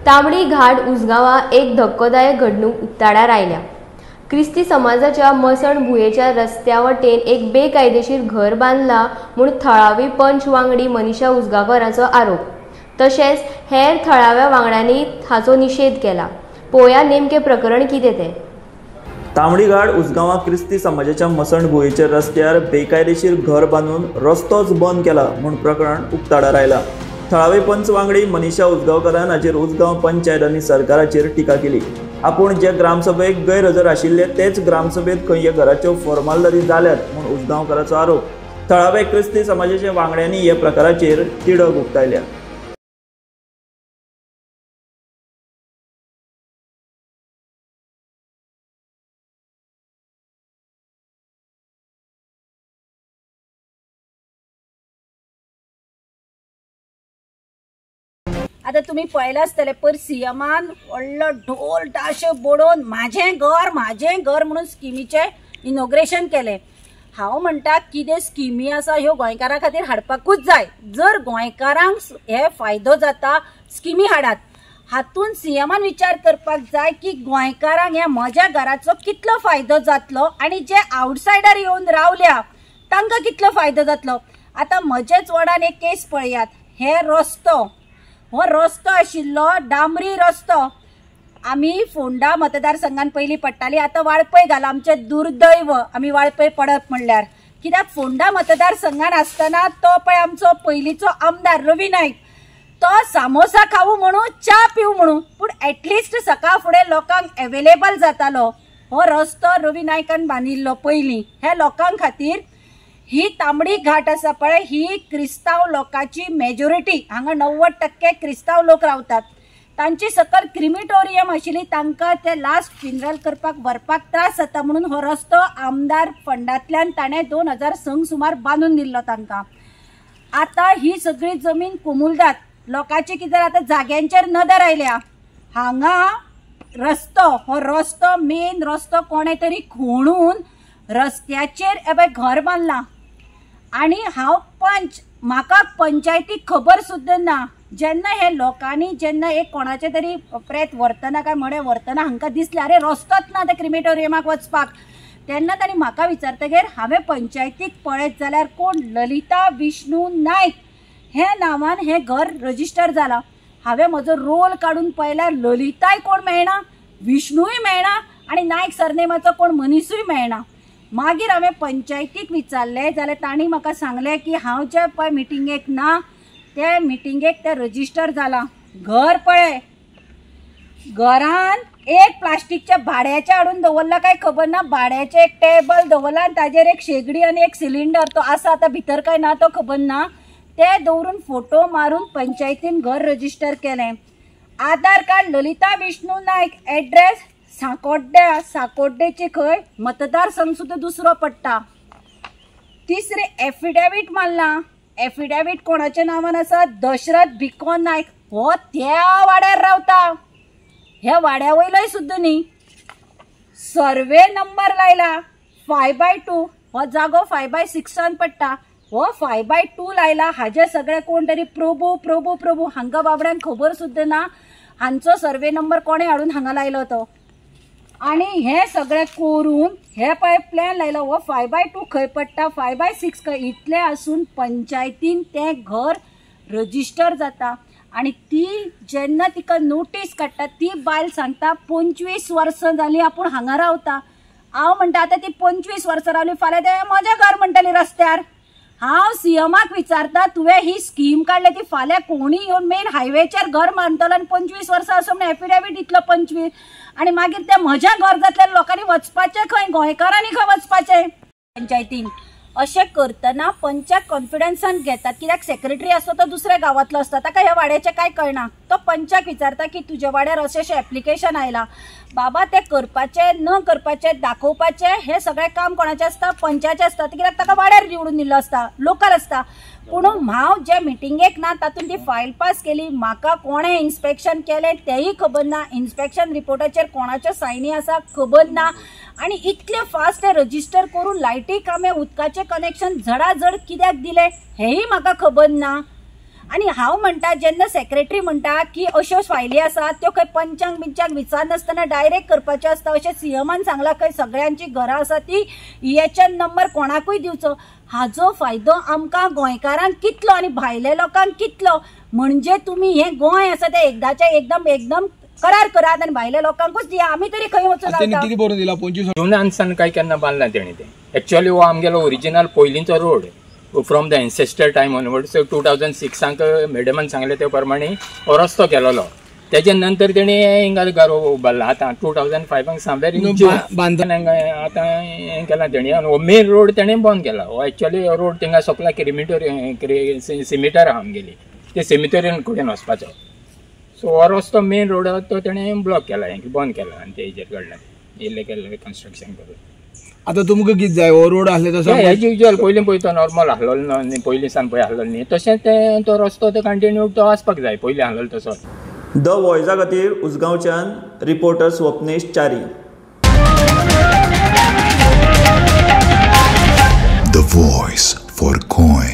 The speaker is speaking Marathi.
तांबडी घाट उसगांवा एक धक्कोदायक घडणूक उक्ताडार आयल्या। क्रिस्ती समाजाच्या मसणभुयेच्या रस्त्या वटेन एक बेकायदेशीर घर बांदला म्हूण थळावी पंच वांगडी मनीषा उसगांवकाराचो आरोप। तशेंच हेर थळाव्या वांगड्यांनी हाचो निषेध केला। पळोवया नेमके प्रकरण कितें तें। तांबडी घाट उसगांवा क्रिस्ती समाजाच्या मसणभुयेच्या रस्त्यार बेकायदेशीर घर बांदून रस्तोच बंद केला म्हूण प्रकरण उक्ताडार आयला। थळावे पंच वांगडी मनीषा उसगांवकारान हाचेर उसगांव पंचायत आनी सरकाराचेर टिका केली। आपूण जे ग्रामसभेक गैरहजर आशिल्ले तेच ग्रामसभेत खंय ह्या घराच्यो फॉर्मालिटी जाल्यात म्हूण उसगांवकाराचो आरोप। थळावे क्रिस्ती समाजाच्या वांगड्यांनी ह्या प्रकाराचेर तिडक उक्तायल्या। आता तुम्ही पळयला आसतले पर सीएमान व्हडलो ढोल ताशे बोडोवन माझें घर म्हणून स्किमीचे इनॉग्रेशन केले। हांव म्हणटा कितें स्किमी आसा ह्यो गोंयकारां खातीर हाडपाकूच जाय। जर गोंयकारांक हे फायदो जाता स्किमी हाडात। हातून सीएमान विचार करपाक जाय की गोंयकारांक ह्या म्हज्या घराचो कितलो फायदो जातलो आनी जे आउटसायडर येवन रावल्या तांकां कितलो फायदो जातलो। आता म्हजेच वार्डान एक केस पळयात। हे रस्तो हो रस्तो आशिल्लो डांबरी रस्तो। आमी फोंडा मतदारसंघान पयलीं पडटाली, आतां वाळपय घाला आमचे दुर्दैव आमी वाळपय पडप म्हणल्यार। कित्याक फोंडा मतदारसंघान आसतना तो पळय आमचो पयलींचो आमदार रवी नायक तो सामोसा खावू म्हणून च्या पिवू म्हणून पूण एटलिस्ट सकाळ फुडें लोकांक अवेलेबल जातालो। हो रस्तो रवी नायकान बांदिल्लो पयलीं हे लोकांक खातीर। ही तांबडी घाट आसा पळय ही क्रिस्तांव लोकांची मेजॉरिटी, हांगा 90% क्रिस्तांव लोक रावतात। तांची सकल क्रिमिटोरियम आशिल्ली, तांकां ते लास्ट फिनरल करपाक व्हरपाक त्रास जाता म्हणून हो रस्तो आमदार फंडांतल्यान ताणें 2006 सुमार बांदून दिल्लो तांकां। आतां ही सगळी जमीन कोमुलदात लोकांची कितें आतां जाग्यांचेर नदर आयल्या। हांगा रस्तो हो रस्तो मेन रस्तो कोणे तरी खणून रस्त्याचेर एबय घर बांदलां आनी हांव पंच म्हाका पंचायतीक खबर सुद्दां ना। जेन्ना हे लोकांनी जेन्ना एक कोणाचे तरी प्रेत व्हरतना काय मडे व्हरतना हांकां दिसलें अरे रस्तोच ना ते क्रिमेटोरियमाक वचपाक, तेन्ना तांणी म्हाका विचारतकीर हांवें पंचायतीक पळयत जाल्यार कोण ललिता विष्णू नायक हे नांवान हे घर रजिस्टर जालां। हांवें म्हजो रोल काडून पळयल्यार ललिताय कोण मेळना, विष्णूय मेळना आनी नायक सरनेमाचो कोण मनीसूय मेळना। मागीर हांवें पंचायतीक विचारलें जाल्यार तांणी म्हाका सांगलें की हांव जे पळय मिटिंगेक ना ते मिटिंगेक ते रजिस्टर जालां। घर पळय घरान एक प्लास्टिकच्या भाड्याचे हाडून दवरला काय खबर ना, भाड्याचे एक टेबल दवरला आनी ताजेर एक शेगडी आनी एक सिलिंडर तो आसा आतां भितर काय ना तो खबर ना, ते दवरून फोटो मारून पंचायतीन घर रजिस्टर केलें। आधार कार्ड ललिता विष्णू नायक, एड्रेस साकोड्डेचे खंय मतदारसंघ सुद्दां दुसरो पडटा। तिसरे एफिडेविट मारला, एफिडेविट कोणाच्या नांवान आसा दशरथ भिको नायक, हो त्या वाड्यार रावता ह्या वाड्या वयलोय सुद्दां न्ही। सर्वे नंबर लायला 5/2 हो जागो 5/6 पडटा, हो 5/2 लायला। हाजे सगळे कोण तरी प्रभू हांगा बाबड्यांक खबर सुद्दां ना हांचो सर्वे नंबर कोणे हाडून हांगा लायलो तो। आणि हे सगळे करून हे पळय प्लॅन लायलो हो 5/2 खंय पडटा 5/6 खंय, इतले आसून पंचायतीन तें घर रजिस्टर जाता। आणि ती जेन्ना तिका नोटीस काडटा ती बायल सांगता 25 वर्सां जालीं आपूण हांगा रावता। हांव म्हणटा आतां ती 25 वर्सां रावली फाल्यां ते म्हजें घर म्हणटली रस्त्यार। हांव सीएमाक विचारता तुवें ही स्कीम काडली ती फाल्यां कोणी येवन मेन हायवेचेर घर बांदतलो आनी 25 वर्सां आसूं म्हणून एफिडेविट दितलो 25 आनी मागीर ते म्हजें घर जातलें लोकांनी वचपाचें खंय, गोंयकारांनी खंय वचपाचें पंचायतीन। अशें करतना पंचाक कॉन्फिडन्सान घेतात कित्याक सेक्रेटरी आसता तो दुसऱ्या गांवांतलो आसता, ताका ह्या वाड्याचें कांय कळना। तो पंचाक विचारता की तुज्या वाड्यार अशें एप्लिकेशन आयलां बाबा, तें करपाचें न करपाचें दाखोवपाचें हें सगळें काम कोणाचें आसता पंचाचें आसता, कित्याक ताका वाड्यार निवडून दिल्लो आसता लोकल आसता। पूण हांव जे मिटिंगेक ना तातूंत ती फायल पास केली, म्हाका कोणें इन्स्पेक्शन केलें तेंय खबर ना, इन्स्पेक्शन रिपोर्टाचेर कोणाच्यो सायनी आसा खबर ना आनी इतले फास्ट ते रजिस्टर करून लायटी कामे उदकाचें कनेक्शन झडाझड कित्याक दिलें हेंय म्हाका खबर ना। आणि हांव म्हणटा जेन्ना सेक्रेटरी म्हणटा की अश्यो फायली आसात त्यो खंय पंचांक बिंचांक विचारनासतना डायरेक्ट करपाच्यो आसता अशें सीएमान सांगलां खंय सगळ्यांची घरां आसा ती EHN नंबर कोणाकूय दिवचो. हाजो फायदो आमकां गोंयकारांक कितलो आनी भायल्या लोकांक कितलो. म्हणजे तुम्ही हे गोंय आसा ते एकदाच्या एकदम करार करात आनी भायल्या लोकांकूच दिया. आमी तरी खंय वचून किती बरोवन दिला 25 जुनानसान काय केन्ना बांदला तेणी ते. एक्चुअली हो आमगेलो ओरिजिनल पयलींचो road from the ancestor time onwards 2006 मॅडमान सांगले ते प्रमाणे हो रस्तो केलेलो. त्याच्या नंतर तेणी हिंगा घरो उबारला. आतां 2005 सावेर आतां हें केलां तेणी आनी हो मेन रोड तेणें बंद केला. हो एक्चुअली रोड थिंगा सकला सिमिटर आहा आमगेली ते सिमिटरीन कडेन वचपाचो. सो हो रस्तो मेन रोड तो तेणें ब्लॉक केला बंद केला आनी ते हेजेर कडल्यान इल्लें केल्लें कन्स्ट्रक्शन करून. आता तुमकां कितें जाय हो रोड आसले तसो एज युजल पयलीं पळय तो नॉर्मल आहलोलो न्ही पयलीं सान पळय आहलोलो न्ही तशें तें तो रस्तो तो कंटिन्यू तो आसपाक जाय पयलीं आहलोलो तसो. द वॉयसा खातीर उसगांवच्यान reporter Swapnesh Chari. The voice for Goy.